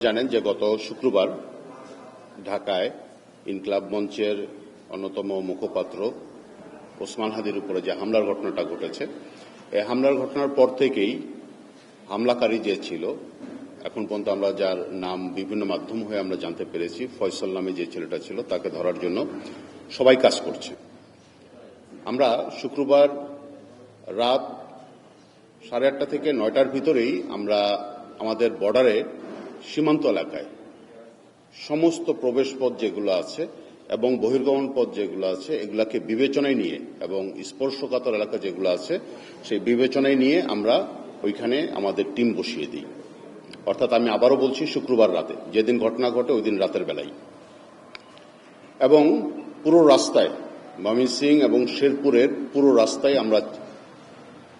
জানেন যে গত শুক্রবার ঢাকায় ইনকিলাব মঞ্চের অন্যতম মুখপাত্র ওসমান হাদির উপরে যে হামলার ঘটনাটা ঘটেছে, এই হামলার ঘটনার পর থেকেই হামলাকারী যে ছিল, এখন পর্যন্ত আমরা যার নাম বিভিন্ন মাধ্যম হয়ে আমরা জানতে পেরেছি, ফয়সল নামে যে ছেলেটা ছিল, তাকে ধরার জন্য সবাই কাজ করছে। আমরা শুক্রবার রাত 8:30 থেকে 9টার ভিতরেই আমরা আমাদের বর্ডারে সীমান্ত এলাকায় সমস্ত প্রবেশ পথ যেগুলো আছে এবং বহির্গমন পথ যেগুলো আছে এগুলাকে বিবেচনায় নিয়ে এবং স্পর্শকাতর এলাকা যেগুলো আছে সেই বিবেচনায় নিয়ে আমরা ওইখানে আমাদের টিম বসিয়ে দিই। অর্থাৎ আমি আবারও বলছি, শুক্রবার রাতে যেদিন ঘটনা ঘটে ওই দিন রাতের বেলায়, এবং পুরো রাস্তায় ময়মনসিংহ এবং শেরপুরের পুরো রাস্তায় আমরা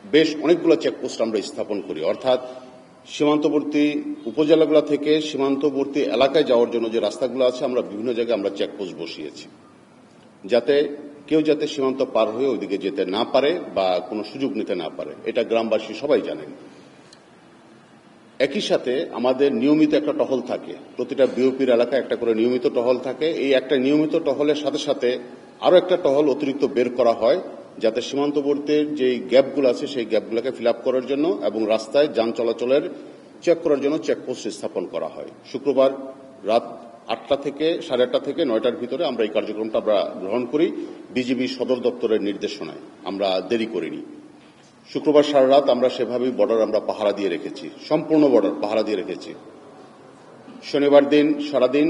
বেশ অনেকগুলো চেকপোস্ট আমরা স্থাপন করি। অর্থাৎ সীমান্তবর্তী উপজেলাগুলো থেকে সীমান্তবর্তী এলাকায় যাওয়ার জন্য যে রাস্তাগুলো আছে আমরা বিভিন্ন জায়গায় আমরা চেকপোস্ট বসিয়েছি, যাতে কেউ যাতে সীমান্ত পার হয়ে ওইদিকে যেতে না পারে বা কোনো সুযোগ নিতে না পারে, এটা গ্রামবাসী সবাই জানেন। একই সাথে আমাদের নিয়মিত একটা টহল থাকে, প্রতিটা বিওপির এলাকায় একটা করে নিয়মিত টহল থাকে। এই একটা নিয়মিত টহলের সাথে সাথে আরো একটা টহল অতিরিক্ত বের করা হয়, যাতে সীমান্তবর্তীর যে গ্যাপগুলো আছে সেই গ্যাপগুলোকে ফিল আপ করার জন্য এবং রাস্তায় যান চলাচলের চেক করার জন্য চেকপোস্ট স্থাপন করা হয়। শুক্রবার রাত 8টা থেকে 8:30 থেকে 9টার ভিতরে আমরা এই কার্যক্রমটা আমরা গ্রহণ করি বিজিবি সদর দপ্তরের নির্দেশনায়। আমরা দেরি করিনি। শুক্রবার সারা রাত আমরা সেভাবেই বর্ডার আমরা পাহারা দিয়ে রেখেছি, সম্পূর্ণ বর্ডার পাহারা দিয়ে রেখেছি। শনিবার দিন সারাদিন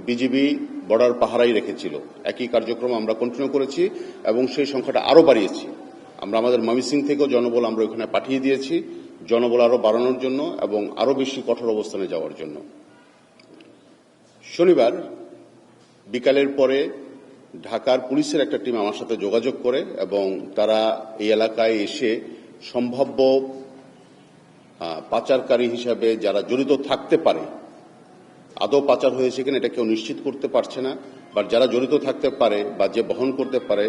বিজিবি বর্ডার পাহারাই রেখেছিল। একই কার্যক্রম আমরা কন্টিনিউ করেছি এবং সেই সংখ্যাটা আরো বাড়িয়েছি। আমরা আমাদের ময়মনসিংহ থেকেও জনবল আমরা ওখানে পাঠিয়ে দিয়েছি, জনবল আরো বাড়ানোর জন্য এবং আরো বেশি কঠোর অবস্থানে যাওয়ার জন্য। শনিবার বিকালের পরে ঢাকার পুলিশের একটা টিম আমার সাথে যোগাযোগ করে এবং তারা এই এলাকায় এসে সম্ভাব্য পাচারকারী হিসাবে যারা জড়িত থাকতে পারে, আদৌ পাচার হয়েছে কিনা এটা কেউ নিশ্চিত করতে পারছে না, বা যারা জড়িত থাকতে পারে বা যে বহন করতে পারে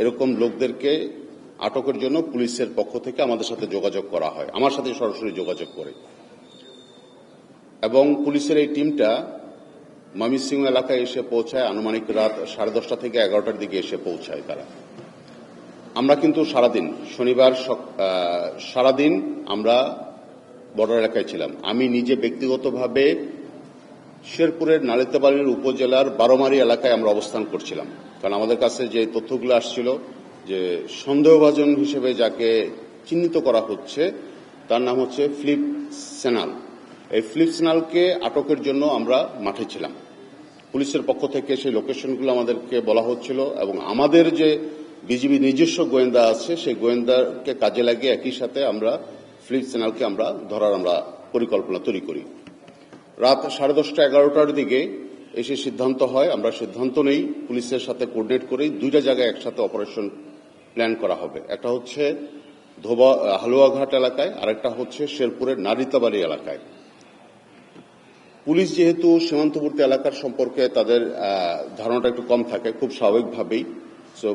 এরকম লোকদেরকে আটকের জন্য পুলিশের পক্ষ থেকে আমাদের সাথে যোগাযোগ করা হয়, আমার সাথে সরাসরি যোগাযোগ করে। এবং পুলিশের এই টিমটা ময়মনসিংহ এলাকায় এসে পৌঁছায় আনুমানিক রাত 10:30 থেকে 11টার দিকে এসে পৌঁছায় তারা। আমরা কিন্তু সারাদিন শনিবার সারাদিন আমরা বর্ডার এলাকায় ছিলাম। আমি নিজে ব্যক্তিগতভাবে শেরপুরের নালিতাবাড়ির উপজেলার বারোমারি এলাকায় আমরা অবস্থান করছিলাম, কারণ আমাদের কাছে যে তথ্যগুলো আসছিল যে সন্দেহভাজন হিসেবে যাকে চিহ্নিত করা হচ্ছে তার নাম হচ্ছে ফিলিপ সেনাল। এই ফিলিপ সেনালকে আটকের জন্য আমরা মাঠে ছিলাম। পুলিশের পক্ষ থেকে সেই লোকেশনগুলো আমাদেরকে বলা হচ্ছিল এবং আমাদের যে বিজিবি নিজস্ব গোয়েন্দা আছে সেই গোয়েন্দাকে কাজে লাগিয়ে একই সাথে আমরা ফিলিপ সেনালকে আমরা ধরার আমরা পরিকল্পনা তৈরি করি। রাত 10:30 11টার দিকে এসে সিদ্ধান্ত হয়, আমরা সিদ্ধান্ত নেই পুলিশের সাথে কোঅর্ডিনেট করেই 2টা জায়গায় একসাথে অপারেশন প্ল্যান করা হবে। একটা হচ্ছে হালুয়াঘাট এলাকায়, আরেকটা হচ্ছে শেরপুরের নালিতাবাড়ি এলাকায়। পুলিশ যেহেতু সীমান্তবর্তী এলাকার সম্পর্কে তাদের ধারণাটা একটু কম থাকে, খুব স্বাভাবিকভাবেই সো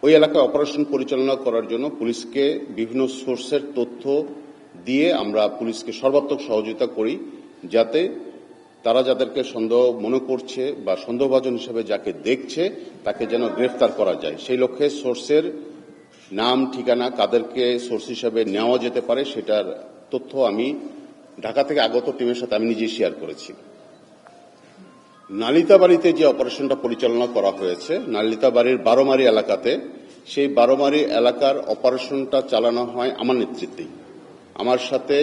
ওই এলাকায় অপারেশন পরিচালনা করার জন্য পুলিশকে বিভিন্ন সোর্সের তথ্য দিয়ে আমরা পুলিশকে সর্বাত্মক সহযোগিতা করি, যাতে তারা যাদেরকে সন্দেহ মনে করছে বা সন্দেহভাজন হিসেবে যাকে দেখছে তাকে যেন গ্রেফতার করা যায়। সেই লক্ষ্যে সোর্সের নাম ঠিকানা কাদেরকে সোর্স হিসেবে নেওয়া যেতে পারে সেটার তথ্য আমি ঢাকা থেকে আগত টিমের সাথে আমি নিজেই শেয়ার করেছি। নালিতাবাড়িতে যে অপারেশনটা পরিচালনা করা হয়েছে নালিতাবাড়ির বারোমারি এলাকাতে, সেই বারোমারি এলাকার অপারেশনটা চালানো হয় আমার নেতৃত্বেই। আমার সাথে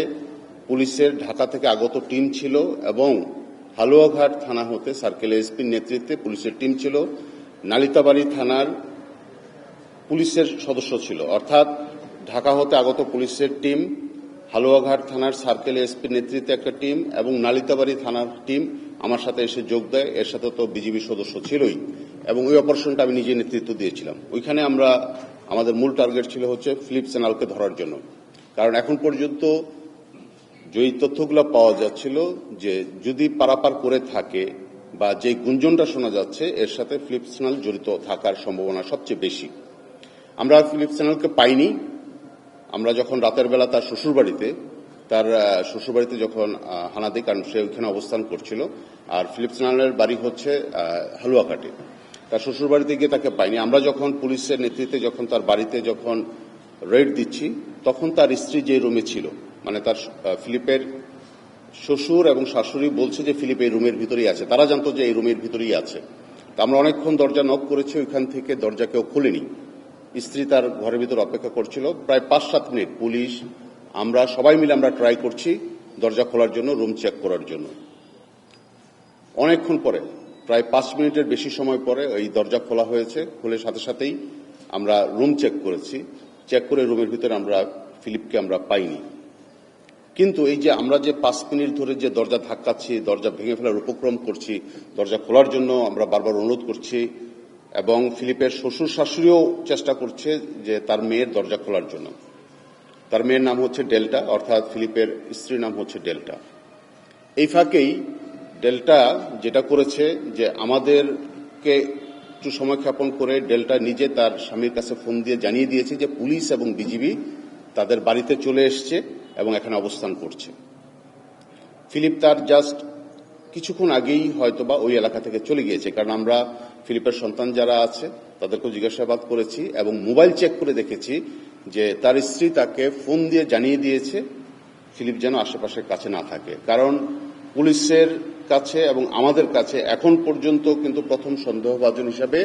পুলিশের ঢাকা থেকে আগত টিম ছিল এবং হালুয়াঘাট থানা হতে সার্কেল এসপির নেতৃত্বে পুলিশের টিম ছিল, নালিতাবাড়ি থানার পুলিশের সদস্য ছিল। অর্থাৎ ঢাকা হতে আগত পুলিশের টিম, হালুয়াঘাট থানার সার্কেল এসপির নেতৃত্বে একটা টিম এবং নালিতাবাড়ি থানার টিম আমার সাথে এসে যোগ দেয়। এর সাথে তো বিজিবি সদস্য ছিলই এবং ওই অপারেশনটা আমি নিজে নেতৃত্ব দিয়েছিলাম। ওইখানে আমরা আমাদের মূল টার্গেট ছিল হচ্ছে ফিলিপ সেনালকে ধরার জন্য, কারণ এখন পর্যন্ত যে তথ্যগুলো পাওয়া যাচ্ছিল যে যদি পারাপার করে থাকে বা যে গুঞ্জনটা শোনা যাচ্ছে এর সাথে ফিলিপ সেনাল জড়িত থাকার সম্ভাবনা সবচেয়ে বেশি। আমরা ফিলিপ সেনালকে পাইনি। আমরা যখন রাতের বেলা তার শ্বশুরবাড়িতে তার শ্বশুরবাড়িতে যখন হানা দেয়, কারণ সে ওইখানে অবস্থান করছিল। আর ফিলিপ সানালের বাড়ি হচ্ছে হালুয়াঘাটে। তার শ্বশুরবাড়িতে গিয়ে তাকে পাইনি। আমরা যখন পুলিশের নেতৃত্বে যখন তার বাড়িতে যখন রেড দিচ্ছি, তখন তার স্ত্রী যে রুমে ছিল, মানে তার ফিলিপের শ্বশুর এবং শাশুড়ি বলছে যে ফিলিপ এই রুমের ভিতরেই আছে। তারা জানতো যে এই রুমের ভিতরেই আছে। তা আমরা অনেকক্ষণ দরজা নক করেছি, ওইখান থেকে দরজা কেউ খুলেনি। স্ত্রী তার ঘরের ভিতর অপেক্ষা করছিল প্রায় 5-7 মিনিট। পুলিশ, আমরা সবাই মিলে আমরা ট্রাই করছি দরজা খোলার জন্য, রুম চেক করার জন্য। অনেকক্ষণ পরে, প্রায় 5 মিনিটের বেশি সময় পরে ওই দরজা খোলা হয়েছে। খুলে সাথে সাথেই আমরা রুম চেক করেছি। চেক করে রুমের ভিতরে আমরা ফিলিপকে আমরা পাইনি। কিন্তু এই যে আমরা যে 5 মিনিট ধরে যে দরজা ধাক্কাচ্ছি, দরজা ভেঙে ফেলার উপক্রম করছি, দরজা খোলার জন্য আমরা বারবার অনুরোধ করছি, এবং ফিলিপের শ্বশুর শাশুড়িও চেষ্টা করছে যে তার মেয়ের দরজা খোলার জন্য। তার মেয়ের নাম হচ্ছে ডেল্টা, অর্থাৎ ফিলিপের স্ত্রীর নাম হচ্ছে ডেল্টা। এই ফাঁকেই ডেল্টা যেটা করেছে যে আমাদেরকে একটু সময় ক্ষেপণ করে ডেল্টা নিজে তার স্বামীর কাছে ফোন দিয়ে জানিয়ে দিয়েছে যে পুলিশ এবং বিজিবি তাদের বাড়িতে চলে এসছে এবং এখানে অবস্থান করছে। ফিলিপ তার জাস্ট কিছুক্ষণ আগেই হয়তোবা ওই এলাকা থেকে চলে গিয়েছে, কারণ আমরা ফিলিপের সন্তান যারা আছে তাদেরকেও জিজ্ঞাসাবাদ করেছি এবং মোবাইল চেক করে দেখেছি যে তার স্ত্রী তাকে ফোন দিয়ে জানিয়ে দিয়েছে ফিলিপ যেন আশেপাশের কাছে না থাকে। কারণ পুলিশের কাছে এবং আমাদের কাছে এখন পর্যন্ত কিন্তু প্রথম সন্দেহভাজন হিসাবে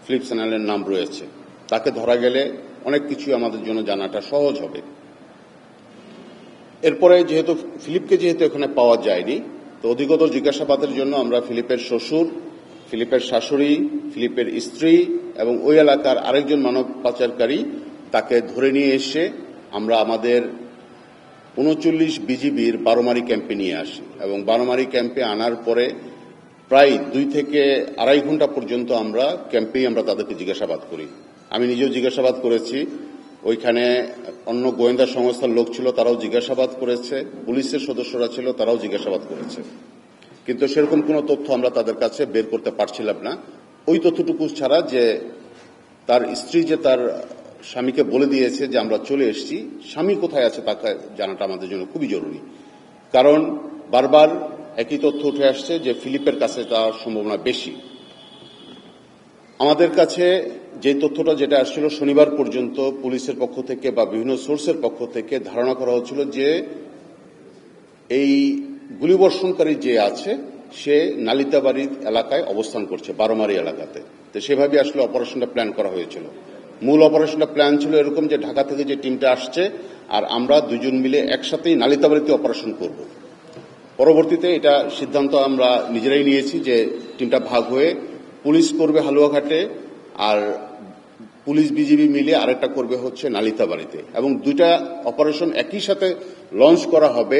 ফিলিপ সানালের নাম রয়েছে। তাকে ধরা গেলে অনেক কিছু আমাদের জন্য জানাটা সহজ হবে। এরপরে যেহেতু ফিলিপকে এখানে পাওয়া যায়নি, তো অধিকতর জিজ্ঞাসাবাদের জন্য আমরা ফিলিপের শ্বশুর, ফিলিপের শাশুড়ি, ফিলিপের স্ত্রী এবং ওই এলাকার আরেকজন মানব পাচারকারী তাকে ধরে নিয়ে এসে আমরা আমাদের 39 বিজিবির বারোমারি ক্যাম্পে নিয়ে আসি এবং বারোমারি ক্যাম্পে আনার পরে প্রায় 2 থেকে আড়াই ঘন্টা পর্যন্ত আমরা ক্যাম্পেই আমরা তাদেরকে জিজ্ঞাসাবাদ করি। আমি নিজেও জিজ্ঞাসাবাদ করেছি, ওইখানে অন্য গোয়েন্দা সংস্থার লোক ছিল, তারাও জিজ্ঞাসাবাদ করেছে, পুলিশের সদস্যরা ছিল, তারাও জিজ্ঞাসাবাদ করেছে। কিন্তু সেরকম কোনো তথ্য আমরা তাদের কাছে বের করতে পারছিলাম না, ওই তথ্যটুকু ছাড়া যে তার স্ত্রী যে তার স্বামীকে বলে দিয়েছে যে আমরা চলে এসেছি। স্বামী কোথায় আছে তাকে জানাটা আমাদের জন্য খুবই জরুরি, কারণ বারবার একই তথ্য উঠে আসছে যে ফিলিপের কাছে তার সম্ভাবনা বেশি। আমাদের কাছে যে তথ্যটা যেটা আসছিল শনিবার পর্যন্ত পুলিশের পক্ষ থেকে বা বিভিন্ন সোর্সের পক্ষ থেকে ধারণা করা হচ্ছিল যে এই গুলিবর্ষণকারী যে আছে সে নালিতাবাড়ি এলাকায় অবস্থান করছে, বারোমারি এলাকাতে। তো সেভাবে আসলে অপারেশনটা প্ল্যান করা হয়েছিল। মূল অপারেশনটা প্ল্যান ছিল এরকম যে ঢাকা থেকে যে টিমটা আসছে আর আমরা দুজন মিলে একসাথেই নালিতাবাড়িতে অপারেশন করব। পরবর্তীতে এটা সিদ্ধান্ত আমরা নিজেরাই নিয়েছি যে টিমটা ভাগ হয়ে পুলিশ করবে হালুয়াঘাটে আর পুলিশ বিজিবি মিলে আরেকটা করবে হচ্ছে নালিতাবাড়িতে, এবং 2টা অপারেশন একই সাথে লঞ্চ করা হবে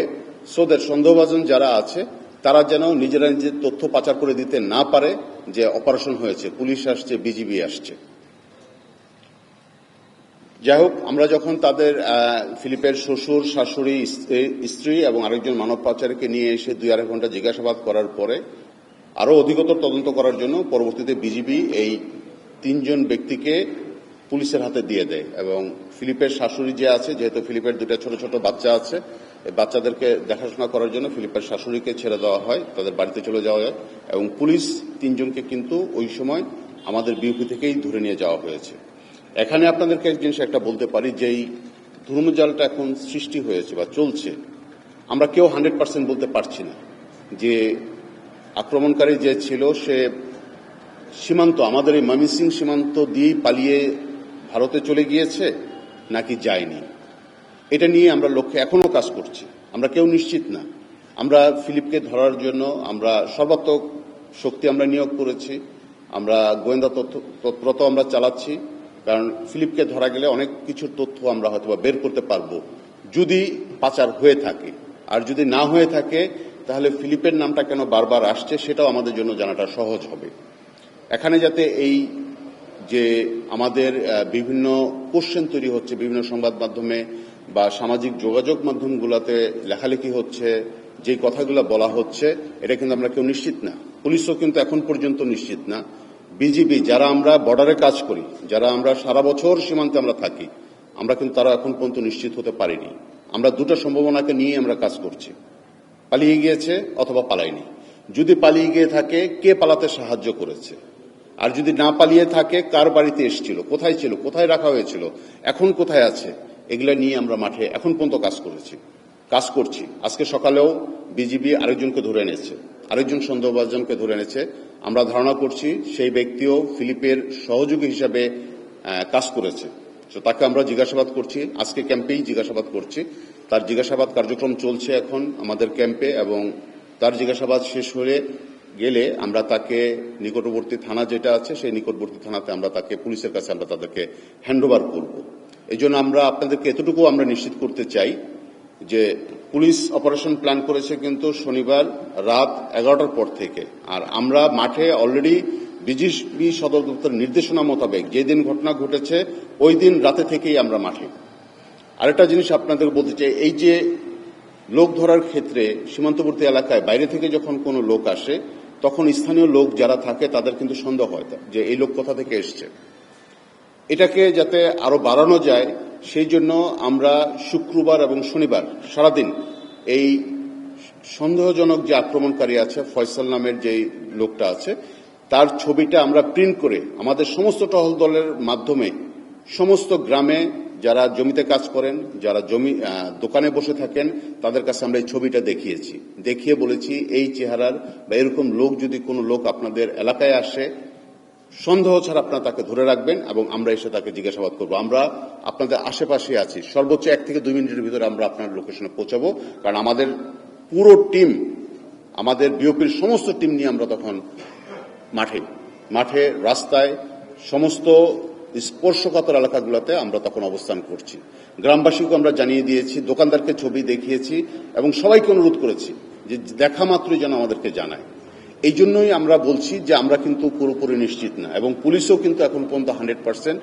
সোদের সন্দেহভাজন যারা আছে তারা যেন নিজেরা নিজের তথ্য পাচার করে দিতে না পারে যে অপারেশন হয়েছে, পুলিশ আসছে, বিজিবি আসছে। যাই হোক, আমরা যখন তাদের ফিলিপের শ্বশুর, শাশুড়ি, স্ত্রী এবং আরেকজন মানব পাচারকে নিয়ে এসে 2-2.5 ঘন্টা জিজ্ঞাসাবাদ করার পরে আরো অধিকতর তদন্ত করার জন্য পরবর্তীতে বিজিবি এই 3 জন ব্যক্তিকে পুলিশের হাতে দিয়ে দেয়। এবং ফিলিপের শাশুড়ি যে আছে, যেহেতু ফিলিপের 2টা ছোট ছোট বাচ্চা আছে, এই বাচ্চাদেরকে দেখাশোনা করার জন্য ফিলিপের শাশুড়িকে ছেড়ে দেওয়া হয়, তাদের বাড়িতে চলে যাওয়া হয়, এবং পুলিশ 3 জনকে কিন্তু ওই সময় আমাদের বিউপি থেকেই ধরে নিয়ে যাওয়া হয়েছে। এখানে আপনাদেরকে এক জিনিস একটা বলতে পারি, যেই ধূমজালটা এখন সৃষ্টি হয়েছে বা চলছে, আমরা কেউ 100% বলতে পারছি না যে আক্রমণকারী যে ছিল সে সীমান্ত, আমাদের এই ময়মনসিংহ সীমান্ত দিয়েই পালিয়ে ভারতে চলে গিয়েছে নাকি যায়নি। এটা নিয়ে আমরা লক্ষ্যে এখনো কাজ করছি, আমরা কেউ নিশ্চিত না। আমরা ফিলিপকে ধরার জন্য আমরা সর্বাত্মক শক্তি আমরা নিয়োগ করেছি, আমরা গোয়েন্দা তৎপরতা আমরা চালাচ্ছি, কারণ ফিলিপকে ধরা গেলে অনেক কিছুর তথ্য আমরা হয়তো বের করতে পারবো যদি পাচার হয়ে থাকে। আর যদি না হয়ে থাকে তাহলে ফিলিপের নামটা কেন বারবার আসছে সেটাও আমাদের জন্য জানাটা সহজ হবে। এখানে যাতে এই যে আমাদের বিভিন্ন কোশ্চেন তৈরি হচ্ছে বিভিন্ন সংবাদ মাধ্যমে বা সামাজিক যোগাযোগ মাধ্যমগুলোতে লেখালেখি হচ্ছে, যে কথাগুলো বলা হচ্ছে, এটা কিন্তু আমরা কেউ নিশ্চিত না। পুলিশও কিন্তু এখন পর্যন্ত নিশ্চিত না। বিজিবি যারা আমরা বর্ডারে কাজ করি, যারা আমরা সারা বছর সীমান্তে আমরা থাকি, আমরা কিন্তু তারা এখন পর্যন্ত নিশ্চিত হতে পারিনি। আমরা দুটো সম্ভাবনাকে নিয়ে আমরা কাজ করছি, পালিয়ে গিয়েছে অথবা পালায়নি। যদি পালিয়ে গিয়ে থাকে, কে পালাতে সাহায্য করেছে, আর যদি না পালিয়ে থাকে, কার বাড়িতে এসেছিল, কোথায় ছিল, কোথায় রাখা হয়েছিল, এখন কোথায় আছে, এগুলা নিয়ে আমরা মাঠে এখন পর্যন্ত কাজ করছি। আজকে সকালেও বিজিবি আরেকজনকে ধরে এনেছে, আরেকজন সন্দেহভাজনকে ধরে এনেছে। আমরা ধারণা করছি সেই ব্যক্তিও ফিলিপের সহযোগী হিসাবে কাজ করেছে। তো তাকে আমরা জিজ্ঞাসাবাদ করছি, আজকে ক্যাম্পেই জিজ্ঞাসাবাদ করছি। তার জিজ্ঞাসাবাদ কার্যক্রম চলছে এখন আমাদের ক্যাম্পে, এবং তার জিজ্ঞাসাবাদ শেষ হয়ে গেলে আমরা তাকে নিকটবর্তী থানা যেটা আছে সেই নিকটবর্তী থানাতে আমরা তাকে পুলিশের কাছে আমরা তাদেরকে হ্যান্ডওভার করব। এই জন্য আমরা আপনাদেরকে এতটুকু আমরা নিশ্চিত করতে চাই যে পুলিশ অপারেশন প্ল্যান করেছে কিন্তু শনিবার রাত 11টার পর থেকে, আর আমরা মাঠে অলরেডি বিজিবি সদর দপ্তরের নির্দেশনা মোতাবেক যেদিন ঘটনা ঘটেছে ওই দিন রাতে থেকেই আমরা মাঠে। আরেকটা জিনিস আপনাদের বলতে চাই, এই যে লোক ধরার ক্ষেত্রে সীমান্তবর্তী এলাকায় বাইরে থেকে যখন কোনো লোক আসে তখন স্থানীয় লোক যারা থাকে তাদের কিন্তু সন্দেহ হয় যে এই লোক কোথা থেকে এসছে। এটাকে যাতে আরো বাড়ানো যায় সেই জন্য আমরা শুক্রবার এবং শনিবার সারাদিন এই সন্দেহজনক যে আক্রমণকারী আছে ফয়সাল নামের যে লোকটা আছে তার ছবিটা আমরা প্রিন্ট করে আমাদের সমস্ত টহল দলের মাধ্যমে সমস্ত গ্রামে যারা জমিতে কাজ করেন, যারা দোকানে বসে থাকেন, তাদের কাছে আমরা এই ছবিটা দেখিয়ে বলেছি এই চেহারার বা এরকম লোক যদি কোনো লোক আপনাদের এলাকায় আসে সন্দেহ ছাড়া আপনারা তাকে ধরে রাখবেন এবং আমরা এসে তাকে জিজ্ঞাসাবাদ করব। আমরা আপনাদের আশেপাশে আছি, সর্বোচ্চ 1 থেকে 2 মিনিটের ভিতরে আমরা আপনার লোকেশনে পৌঁছাবো, কারণ আমাদের পুরো টিম, আমাদের বিওপির সমস্ত টিম নিয়ে আমরা তখন মাঠে রাস্তায় সমস্ত স্পর্শকাতর এলাকাগুলোতে আমরা তখন অবস্থান করছি। গ্রামবাসীকে আমরা জানিয়ে দিয়েছি, দোকানদারকে ছবি দেখিয়েছি এবং সবাইকে অনুরোধ করেছি যে দেখা মাত্রই যেন আমাদেরকে জানায়। এই জন্যই আমরা বলছি যে আমরা কিন্তু পুরোপুরি নিশ্চিত না, এবং পুলিশও কিন্তু এখন পর্যন্ত 100%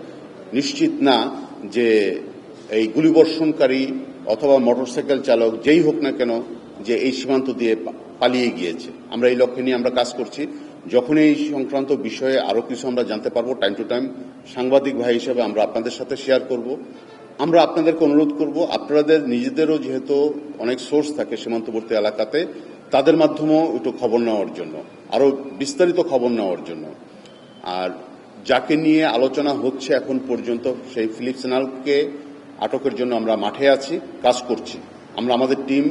নিশ্চিত না যে এই গুলিবর্ষণকারী অথবা মোটরসাইকেল চালক যেই হোক না কেন যে এই সীমান্ত দিয়ে পালিয়ে গিয়েছে। আমরা এই লক্ষ্যে নিয়ে আমরা কাজ করছি। যখন এই সংক্রান্ত বিষয়ে আরো কিছু আমরা জানতে পারবো, টাইম টু টাইম সাংবাদিক ভাই হিসেবে আমরা আপনাদের সাথে শেয়ার করব। আমরা আপনাদেরকে অনুরোধ করব, আপনাদের নিজেদেরও যেহেতু অনেক সোর্স থাকে সীমান্তবর্তী এলাকাতে, তাদের মাধ্যমেও একটু খবর নেওয়ার জন্য, আরো বিস্তারিত খবর নেওয়ার জন্য। আর যাকে নিয়ে আলোচনা হচ্ছে এখন পর্যন্ত সেই ফিলিপ সেনালকে আটকের জন্য আমরা মাঠে আছি, কাজ করছি। আমরা আমাদের টিম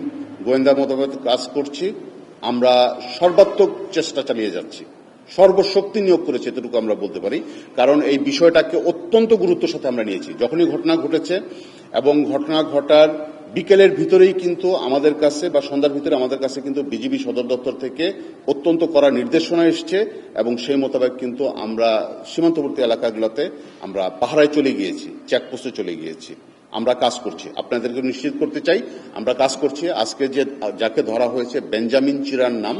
গোয়েন্দা মোতাবেক কাজ করছি। আমরা সর্বাত্মক চেষ্টা চালিয়ে যাচ্ছি, সর্বশক্তি নিয়োগ করেছে, এতটুকু আমরা বলতে পারি। কারণ এই বিষয়টাকে অত্যন্ত গুরুত্বের সাথে আমরা নিয়েছি। যখনই ঘটনা ঘটেছে এবং ঘটনা ঘটার বিকেলের ভিতরেই কিন্তু আমাদের কাছে বা সন্ধ্যার ভিতরে আমাদের কাছে কিন্তু বিজিবি সদর দপ্তর থেকে অত্যন্ত কড়া নির্দেশনা এসছে, এবং সেই মোতাবেক কিন্তু আমরা সীমান্তবর্তী এলাকাগুলোতে আমরা পাহারায় চলে গিয়েছি, চেকপোস্টে চলে গিয়েছি। আমরা কাজ করছি, আপনাদেরকে নিশ্চিত করতে চাই আমরা কাজ করছি। আজকে যাকে ধরা হয়েছে বেঞ্জামিন চিরার নাম,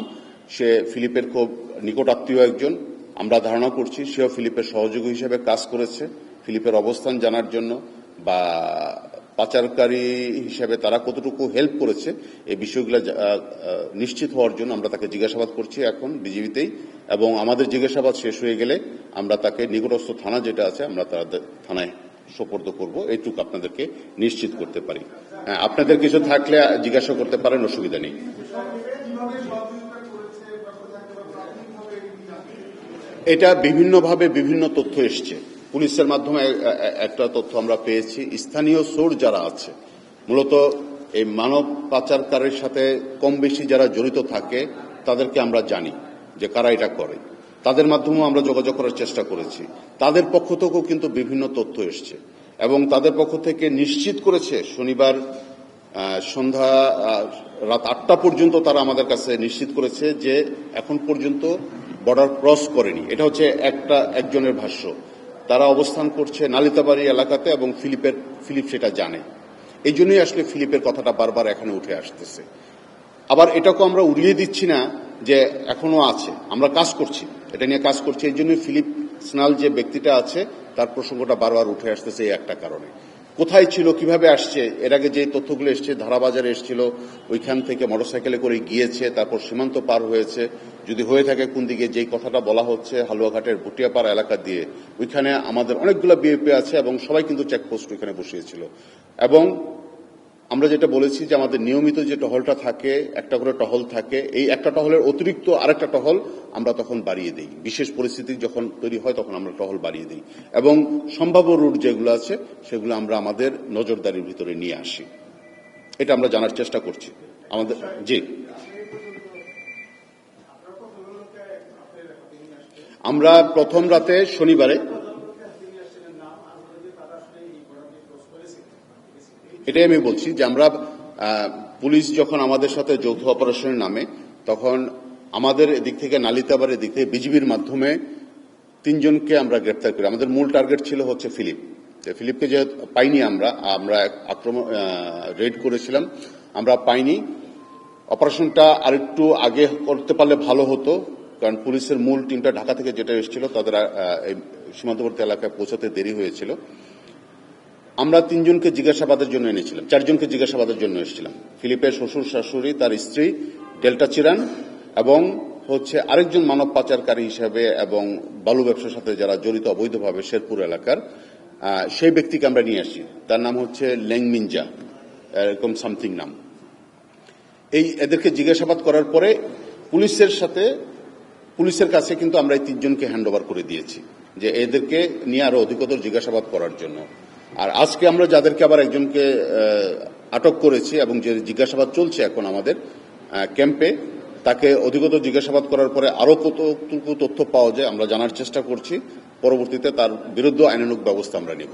সে ফিলিপের খুব নিকট আত্মীয় একজন। আমরা ধারণা করছি সেও ফিলিপের সহযোগী হিসেবে কাজ করেছে, ফিলিপের অবস্থান জানার জন্য বা পাচারকারী হিসেবে তারা কতটুকু হেল্প করেছে এই বিষয়গুলো নিশ্চিত হওয়ার জন্য আমরা তাকে জিজ্ঞাসাবাদ করছি এখন বিজিবিতেই, এবং আমাদের জিজ্ঞাসাবাদ শেষ হয়ে গেলে আমরা তাকে নিকটস্থ থানা যেটা আছে আমরা তাদের থানায় সোপর্দ করব। এইটুকু আপনাদেরকে নিশ্চিত করতে পারি। আপনাদের কিছু থাকলে জিজ্ঞাসা করতে পারেন, অসুবিধা নেই। এটা বিভিন্নভাবে বিভিন্ন তথ্য এসছে। পুলিশের মাধ্যমে একটা তথ্য আমরা পেয়েছি, স্থানীয় সোর্স যারা আছে মূলত এই মানব পাচারকারীর সাথে কম বেশি যারা জড়িত থাকে তাদেরকে আমরা জানি যে কারা এটা করে, তাদের মাধ্যমেও আমরা যোগাযোগ করার চেষ্টা করেছি। তাদের পক্ষ থেকেও কিন্তু বিভিন্ন তথ্য এসছে এবং তাদের পক্ষ থেকে নিশ্চিত করেছে শনিবার সন্ধ্যা রাত 8টা পর্যন্ত তারা আমাদের কাছে নিশ্চিত করেছে যে এখন পর্যন্ত বর্ডার ক্রস করেনি। এটা হচ্ছে একজনের ভাষ্য। তারা অবস্থান করছে নালিতাবাড়ি এলাকাতে এবং ফিলিপ সেটা জানে। এই জন্যই আসলে ফিলিপের কথাটা বারবার এখানে উঠে আসতেছে। আবার এটাকে আমরা উড়িয়ে দিচ্ছি না যে এখনো আছে, আমরা কাজ করছি, এটা নিয়ে কাজ করছি। এই জন্যই ফিলিপ সেনাল যে ব্যক্তিটা আছে তার প্রসঙ্গটা বারবার উঠে আসতেছে এই একটা কারণে। কোথায় ছিল, কিভাবে আসছে, এর আগে যে তথ্যগুলো এসছে ধারাবাজারে এসেছিল, ওইখান থেকে মোটরসাইকেলে করে গিয়েছে, তারপর সীমান্ত পার হয়েছে, যদি হয়ে থাকে কোন দিকে, যেই কথাটা বলা হচ্ছে হালুয়াঘাটের ভুটিয়াপাড়া এলাকা দিয়ে, ওইখানে আমাদের অনেকগুলো বিএপি আছে এবং সবাই কিন্তু চেকপোস্ট ওইখানে বসিয়েছিল। এবং আমরা যেটা বলেছি যে আমাদের নিয়মিত যে টহলটা থাকে, একটা করে টহল থাকে, এই একটা টহলের অতিরিক্ত আরেকটা টহল আমরা তখন বাড়িয়ে দিই। বিশেষ পরিস্থিতি যখন তৈরি হয় তখন আমরা টহল বাড়িয়ে দিই এবং সম্ভাব্য রুট যেগুলো আছে সেগুলো আমরা আমাদের নজরদারির ভিতরে নিয়ে আসি। এটা আমরা জানার চেষ্টা করছি আমাদের। জি, আমরা প্রথম রাতে শনিবারে, এটাই আমি বলছি যে আমরা পুলিশ যখন আমাদের সাথে যৌথ অপারেশনের নামে তখন আমাদের দিক থেকে নালিতাবারের দিক থেকে বিজিবির মাধ্যমে 3 জনকে আমরা গ্রেপ্তার করি। আমাদের মূল টার্গেট ছিল হচ্ছে ফিলিপ। ফিলিপকে যে পাইনি, আমরা আক্রমণ রেড করেছিলাম, আমরা পাইনি। অপারেশনটা আরেকটু আগে করতে পারলে ভালো হতো, কারণ পুলিশের মূল টিমটা ঢাকা থেকে যেটা এসেছিল তাদের সীমান্তবর্তী এলাকায় পৌঁছাতে দেরি হয়েছিল। আমরা 3 জনকে জিজ্ঞাসাবাদের জন্য এনেছিলাম, 4 জনকে জিজ্ঞাসাবাদের জন্য এসেছিলাম। ফিলিপের শ্বশুর শাশুড়ি, তার স্ত্রী ডেল্টা চিরান এবং হচ্ছে আরেকজন মানব পাচারকারী হিসেবে এবং বালু ব্যবসার সাথে যারা জড়িত অবৈধভাবে শেরপুর এলাকার, সেই ব্যক্তিকে আমরা নিয়ে আসি। তার নাম হচ্ছে লেংমিনজা, এরকম সামথিং নাম। এদেরকে জিজ্ঞাসাবাদ করার পরে পুলিশের কাছে কিন্তু আমরা এই 3 জনকে হ্যান্ড ওভার করে দিয়েছি যে এদেরকে নিয়ে আরো অধিকতর জিজ্ঞাসাবাদ করার জন্য। আর আজকে আমরা যাদেরকে আবার একজনকে আটক করেছি এবং যে জিজ্ঞাসাবাদ চলছে এখন আমাদের ক্যাম্পে, তাকে অধিকতর জিজ্ঞাসাবাদ করার পরে আরো কতটুকু তথ্য পাওয়া যায় আমরা জানার চেষ্টা করছি। পরবর্তীতে তার বিরুদ্ধে আইনানুগ ব্যবস্থা আমরা নেব।